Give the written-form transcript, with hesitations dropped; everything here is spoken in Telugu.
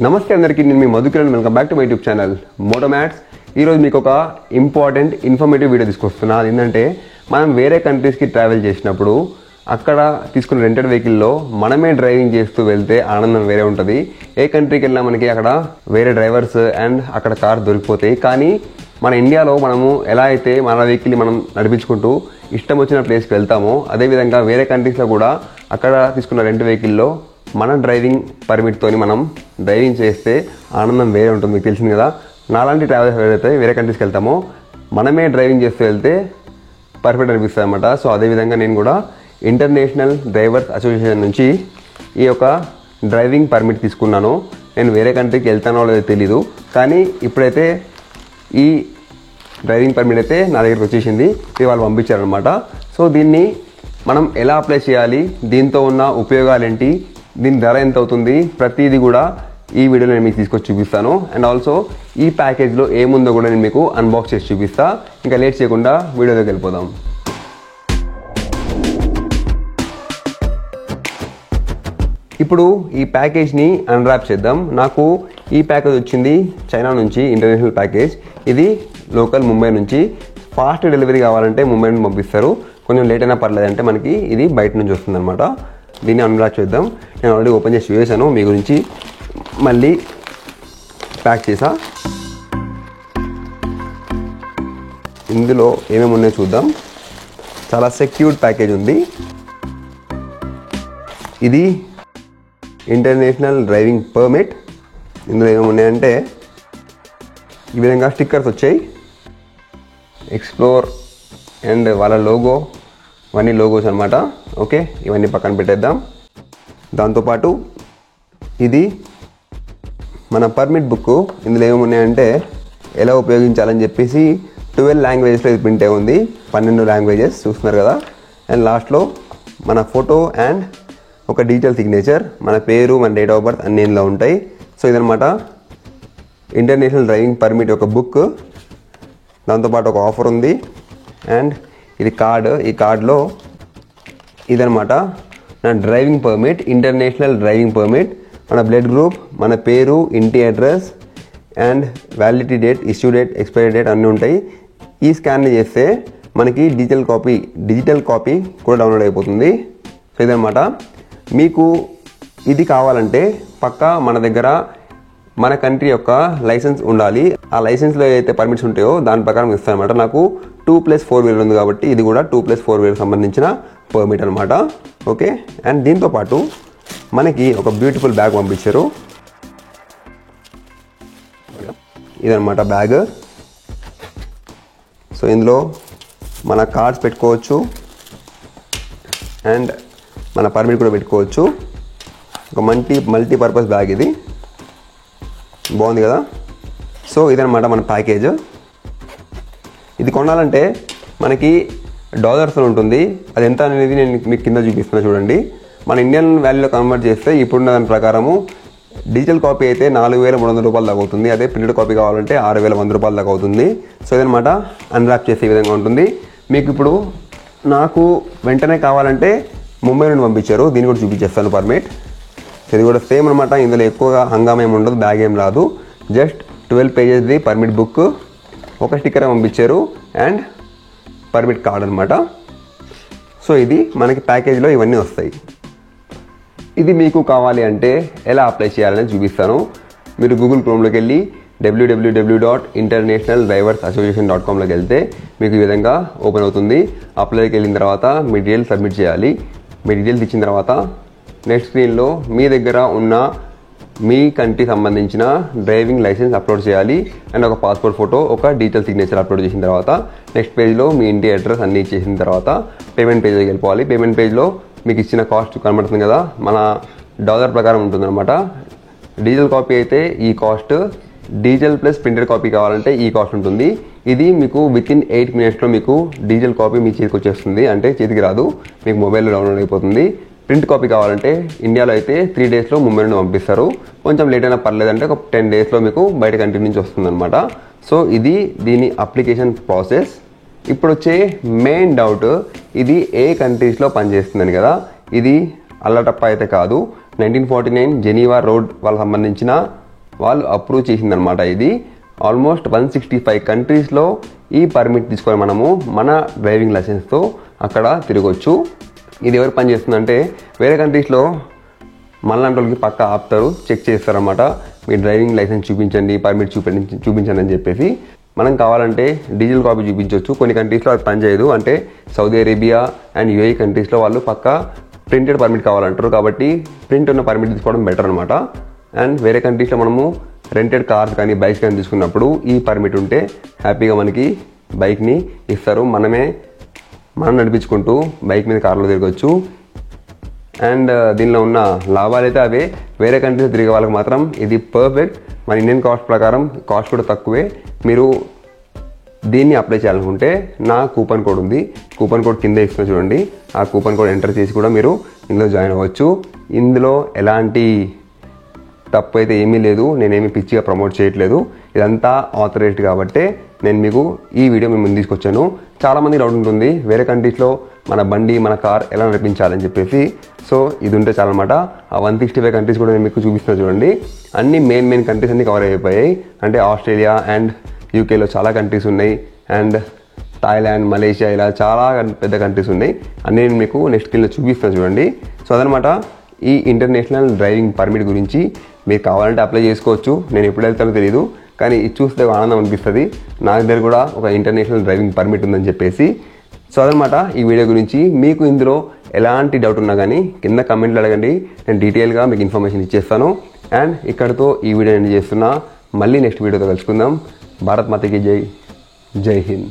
నమస్తే అందరికీ, నేను మీ Madhukiran. Welcome back to my YouTube channel Motomats. ఈరోజు మీకు ఒక ఇంపార్టెంట్ ఇన్ఫర్మేటివ్ వీడియో తీసుకొస్తున్నా. అది ఏంటంటే, మనం వేరే కంట్రీస్కి ట్రావెల్ చేసినప్పుడు అక్కడ తీసుకున్న రెంటెడ్ వెహికల్లో మనమే డ్రైవింగ్ చేస్తూ వెళ్తే ఆనందం వేరే ఉంటుంది. ఏ కంట్రీకి వెళ్ళినా మనకి అక్కడ వేరే డ్రైవర్స్ అండ్ అక్కడ కార్ దొరికిపోతాయి. కానీ మన ఇండియాలో మనము ఎలా అయితే మన వెహికల్ని మనం నడిపించుకుంటూ ఇష్టం వచ్చిన ప్లేస్కి వెళ్తామో, అదేవిధంగా వేరే కంట్రీస్లో కూడా అక్కడ తీసుకున్న రెంట్ వెహికల్లో మన డ్రైవింగ్ పర్మిట్తోని మనం డ్రైవింగ్ చేస్తే ఆనందం వేరే ఉంటుంది. మీకు తెలిసింది కదా, నాలాంటి ట్రావెల్స్ ఏదైతే వేరే కంట్రీస్కి వెళ్తామో మనమే డ్రైవింగ్ చేస్తూ వెళ్తే పర్ఫెక్ట్ అనిపిస్తుంది అనమాట. సో అదేవిధంగా నేను కూడా ఇంటర్నేషనల్ డ్రైవర్స్ అసోసియేషన్ నుంచి ఈ యొక్క డ్రైవింగ్ పర్మిట్ తీసుకున్నాను. నేను వేరే కంట్రీకి వెళ్తానో లేదో తెలీదు, కానీ ఇప్పుడైతే ఈ డ్రైవింగ్ పర్మిట్ అయితే నా దగ్గరికి వచ్చేసింది. ఇది వాళ్ళు పంపించారనమాట. సో దీన్ని మనం ఎలా అప్లై చేయాలి, దీంతో ఉన్న ఉపయోగాలు ఏంటి, దీని ధర ఎంత అవుతుంది, ప్రతిదీ కూడా ఈ వీడియోలో నేను మీకు తీసుకొచ్చి చూపిస్తాను. అండ్ ఆల్సో ఈ ప్యాకేజ్లో ఏముందో కూడా నేను మీకు అన్బాక్స్ చేసి చూపిస్తా. ఇంకా లేట్ చేయకుండా వీడియోలోకి వెళ్ళిపోదాం. ఇప్పుడు ఈ ప్యాకేజ్ని అన్రాప్ చేద్దాం. నాకు ఈ ప్యాకేజ్ వచ్చింది చైనా నుంచి, ఇంటర్నేషనల్ ప్యాకేజ్. ఇది లోకల్ ముంబై నుంచి. ఫాస్ట్ డెలివరీ కావాలంటే ముంబై నుంచి పంపిస్తారు. కొంచెం లేట్ అయినా పర్లేదంటే మనకి ఇది బయట నుంచి వస్తుంది అనమాట. దీన్ని అన్రాప్ చేద్దాం. నేను ఆల్రెడీ ఓపెన్ చేసి చూసాను, మీ గురించి మళ్ళీ ప్యాక్ చేసా. ఇందులో ఏమేమి ఉన్నాయో చూద్దాం. చాలా సెక్యూర్డ్ ప్యాకేజ్ ఉంది. ఇది ఇంటర్నేషనల్ డ్రైవింగ్ పర్మిట్. ఇందులో ఏమేమి ఉన్నాయంటే, ఈ విధంగా స్టిక్కర్స్ వచ్చాయి. ఎక్స్ప్లోర్ అండ్ వాళ్ళ లోగో, ఇవన్నీ లోగోస్ అనమాట. ఓకే, ఇవన్నీ పక్కన పెట్టేద్దాం. దాంతోపాటు ఇది మన పర్మిట్ బుక్. ఇందులో ఏమేమి ఉన్నాయంటే, ఎలా ఉపయోగించాలని చెప్పేసి 12 లాంగ్వేజెస్లో ఇది ప్రింట్ అయి ఉంది. 12 లాంగ్వేజెస్ చూస్తున్నారు కదా. అండ్ లాస్ట్లో మన ఫోటో అండ్ ఒక డిజిటల్ సిగ్నేచర్, మన పేరు, మన డేట్ ఆఫ్ బర్త్ అన్నీ ఇందులో ఉంటాయి. సో ఇదనమాట ఇంటర్నేషనల్ డ్రైవింగ్ పర్మిట్ యొక్క బుక్. దాంతోపాటు ఒక ఆఫర్ ఉంది. అండ్ ఇది కార్డ్. ఈ కార్డులో ఇదనమాట నా driving permit, international driving permit. మన బ్లడ్ గ్రూప్, మన పేరు, ఇంటి address and validity date, issue date, expiry date అన్నీ ఉంటాయి. ఈ స్కాన్ చేస్తే మనకి డిజిటల్ కాపీ కూడా డౌన్లోడ్ అయిపోతుంది. సో ఇదనమాట. మీకు ఇది కావాలంటే పక్కా మన దగ్గర మన కంట్రీ యొక్క లైసెన్స్ ఉండాలి. ఆ లైసెన్స్లో ఏదైతే పర్మిట్స్ ఉంటాయో దాని ప్రకారం ఇస్తారనమాట. నాకు 2+4 వీలర్ ఉంది కాబట్టి ఇది కూడా 2+4 వీలర్ సంబంధించిన పర్మిట్ అనమాట. ఓకే, అండ్ దీంతోపాటు మనకి ఒక బ్యూటిఫుల్ బ్యాగ్ పంపించారు. ఇదనమాట బ్యాగ్. సో ఇందులో మన కార్డ్స్ పెట్టుకోవచ్చు అండ్ మన పర్మిట్ కూడా పెట్టుకోవచ్చు. ఒక మల్టీపర్పస్ బ్యాగ్ ఇది. బాగుంది కదా. సో ఇదనమాట మన ప్యాకేజ్. ఇది కొనాలంటే మనకి డాలర్స్లో ఉంటుంది. అది ఎంత అనేది నేను మీకు కింద చూపిస్తున్నా చూడండి. మన ఇండియన్ వాల్యూలో కన్వర్ట్ చేస్తే ఇప్పుడున్న దాని ప్రకారము డిజిటల్ కాపీ అయితే 4,300 రూపాయలు దాకా అవుతుంది. అదే ప్రింటెడ్ కాపీ కావాలంటే 6,100 రూపాయలు దాకా అవుతుంది. సో ఇదనమాట అన్రాప్ చేసే విధంగా ఉంటుంది. మీకు ఇప్పుడు నాకు వెంటనే కావాలంటే ముంబై నుండి పంపించారు. దీన్ని కూడా చూపించేస్తాను పర్మిట్. ఇది కూడా సేమ్ అనమాట. ఇందులో ఎక్కువగా హంగామా ఏమి ఉండదు, బ్యాగ్ ఏం రాదు. జస్ట్ 12 పేజెస్ది పర్మిట్ బుక్, ఒక స్టిక్కర్ పంపించారు అండ్ పర్మిట్ కార్డ్ అనమాట. సో ఇది మనకి ప్యాకేజ్లో ఇవన్నీ వస్తాయి. ఇది మీకు కావాలి అంటే ఎలా అప్లై చేయాలని చూపిస్తాను. మీరు గూగుల్ క్రోమ్లోకి వెళ్ళి www.internationaldriversassociation.comలోకి వెళ్తే మీకు ఈ విధంగా ఓపెన్ అవుతుంది. అప్లైకి వెళ్ళిన తర్వాత మీ డీటెయిల్స్ సబ్మిట్ చేయాలి. మీ డీటెయిల్స్ ఇచ్చిన తర్వాత నెక్స్ట్ స్క్రీన్లో మీ దగ్గర ఉన్న మీ కంట్రీ సంబంధించిన డ్రైవింగ్ లైసెన్స్ అప్లోడ్ చేయాలి. అండ్ ఒక పాస్పోర్ట్ ఫోటో, ఒక డిజిటల్ సిగ్నేచర్ అప్లోడ్ చేసిన తర్వాత నెక్స్ట్ పేజ్లో మీ ఇంటి అడ్రస్ అన్నీ ఇచ్చేసిన తర్వాత పేమెంట్ పేజ్లోకి వెళ్ళిపోవాలి. పేమెంట్ పేజ్లో మీకు ఇచ్చిన కాస్ట్ కనబడుతుంది కదా, మన డాలర్ ప్రకారం ఉంటుందన్నమాట. డిజిటల్ కాపీ అయితే ఈ cost, digital plus printed copy కావాలంటే ఈ కాస్ట్ ఉంటుంది. ఇది మీకు వితిన్ 8 మినిట్స్లో మీకు డిజిటల్ కాపీ మీ చేతికి వచ్చేస్తుంది. అంటే చేతికి రాదు, మీకు మొబైల్లో డౌన్లోడ్ అయిపోతుంది. ప్రింట్ కాపీ కావాలంటే ఇండియాలో అయితే 3 డేస్లో ముంబై నుండి పంపిస్తారు. కొంచెం లేట్ అయినా పర్లేదంటే ఒక 10 డేస్లో మీకు బయట కంట్రీ నుంచి వస్తుంది అనమాట. సో ఇది దీని అప్లికేషన్ ప్రాసెస్. ఇప్పుడు వచ్చే మెయిన్ డౌట్, ఇది ఏ కంట్రీస్లో పనిచేస్తుందని కదా. ఇది అల్లటప్ప అయితే కాదు. 1949 జెనీవా రోడ్ వాళ్ళకి సంబంధించిన వాళ్ళు అప్రూవ్ చేసిందనమాట. ఇది ఆల్మోస్ట్ 165 కంట్రీస్లో ఈ పర్మిట్ తీసుకొని మనము మన డ్రైవింగ్ లైసెన్స్తో అక్కడ తిరగొచ్చు. ఇది ఎవరు పని చేస్తుందంటే వేరే కంట్రీస్లో మనలాంటి వాళ్ళకి పక్క ఆపుతారు, చెక్ చేస్తారన్నమాట. మీ డ్రైవింగ్ లైసెన్స్ చూపించండి, పర్మిట్ చూపించండి అని చెప్పేసి. మనం కావాలంటే డిజిటల్ కాపీ చూపించవచ్చు. కొన్ని కంట్రీస్లో అది పనిచేయదు, అంటే సౌదీ అరేబియా అండ్ యూఏఈ కంట్రీస్లో వాళ్ళు పక్క ప్రింటెడ్ పర్మిట్ కావాలంటారు. కాబట్టి ప్రింట్ ఉన్న పర్మిట్ తీసుకోవడం బెటర్ అనమాట. అండ్ వేరే కంట్రీస్లో మనము రెంటెడ్ కార్స్ కానీ బైక్స్ కానీ తీసుకున్నప్పుడు ఈ పర్మిట్ ఉంటే హ్యాపీగా మనకి బైక్ని ఇస్తారు. మనం నడిపించుకుంటూ బైక్ మీద కార్లో తిరగచ్చు. అండ్ దీనిలో ఉన్న లాభాలు అయితే అవే. వేరే కంట్రీలో తిరిగే వాళ్ళకి మాత్రం ఇది పర్ఫెక్ట్. మన ఇండియన్ కాస్ట్ ప్రకారం కాస్ట్ కూడా తక్కువే. మీరు దీన్ని అప్లై చేయాలనుకుంటే నా కూపన్ కోడ్ ఉంది, కూపన్ కోడ్ కింద ఇస్తున్నా చూడండి. ఆ కూపన్ కోడ్ ఎంటర్ చేసి కూడా మీరు ఇందులో జాయిన్ అవ్వచ్చు. ఇందులో ఎలాంటి తప్పు అయితే ఏమీ లేదు, నేనేమి పిచ్చిగా ప్రమోట్ చేయట్లేదు. ఇదంతా ఆథరైజ్డ్ కాబట్టే నేను మీకు ఈ వీడియో మేము ముందు తీసుకొచ్చాను. చాలామంది డౌట్ ఉంటుంది వేరే కంట్రీస్లో మన బండి మన కార్ ఎలా నడిపించాలని చెప్పేసి. సో ఇది ఉంటే చాలన్నమాట. ఆ 165 కంట్రీస్ కూడా నేను మీకు చూపిస్తున్నా చూడండి. అన్ని మెయిన్ కంట్రీస్ అన్ని కవర్ అయిపోయాయి. అంటే ఆస్ట్రేలియా అండ్ యూకేలో చాలా కంట్రీస్ ఉన్నాయి, అండ్ థాయిలాండ్, మలేషియా, ఇలా చాలా పెద్ద కంట్రీస్ ఉన్నాయి. అన్నీ నేను మీకు నెక్స్ట్ కింద చూపిస్తాను చూడండి. సో అదనమాట ఈ ఇంటర్నేషనల్ డ్రైవింగ్ పర్మిట్ గురించి. మీరు కావాలంటే అప్లై చేసుకోవచ్చు. నేను ఎప్పుడు వెళ్తానో తెలియదు, కానీ ఇది చూస్తే ఆనందం అనిపిస్తుంది. నా దగ్గర కూడా ఒక ఇంటర్నేషనల్ డ్రైవింగ్ పర్మిట్ ఉందని చెప్పేసి. సో అదనమాట ఈ వీడియో గురించి. మీకు ఇందులో ఎలాంటి డౌట్ ఉన్నా కానీ కింద కమెంట్లు అడగండి, నేను డీటెయిల్గా మీకు ఇన్ఫర్మేషన్ ఇచ్చేస్తాను. అండ్ ఇక్కడితో ఈ వీడియో ఎండ్ చేస్తున్నా. మళ్ళీ నెక్స్ట్ వీడియోతో కలుసుకుందాం. భారత్ మాతకి జై. జై హింద్.